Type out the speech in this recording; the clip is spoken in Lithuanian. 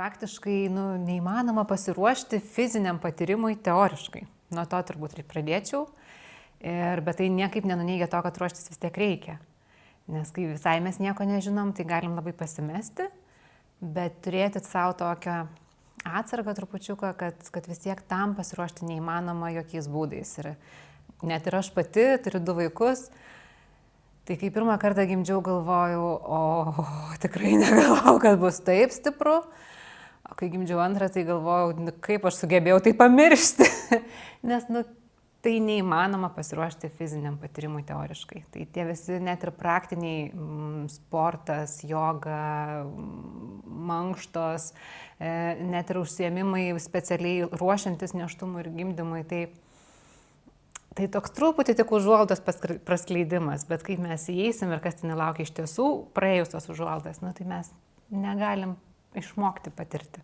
praktiškai neįmanoma pasiruošti fiziniam patyrimui teoriškai. Nuo to turbūt ir pradėčiau. Bet tai niekaip nenuneigia to, kad ruoštis vis tiek reikia. Nes kai visai mes nieko nežinom, tai galim labai pasimesti, bet turėti savo tokią atsargą trupučiuką, kad vis tiek tam pasiruošti neįmanoma jokiais būdais. Ir net ir aš pati turiu 2 vaikus. Tai kai pirmą kartą gimdžiau, galvojau, tikrai negalvojau, kad bus taip stipru. O kai gimdžiau antrą, tai galvojau, kaip aš sugebėjau tai pamiršti. Nes, tai neįmanoma pasiruošti fiziniam patyrimui teoriškai. Tai tie visi net ir praktiniai sportas, joga, mankštos, net ir užsiėmimai specialiai ruošiantis nėštumui ir gimdymui, tai toks truputį tik užuolaidos praskleidimas, bet kaip mes įeisim ir kas ten laukia iš tiesų, praėjus tos užuolaidos, tai mes negalim išmokti patirti.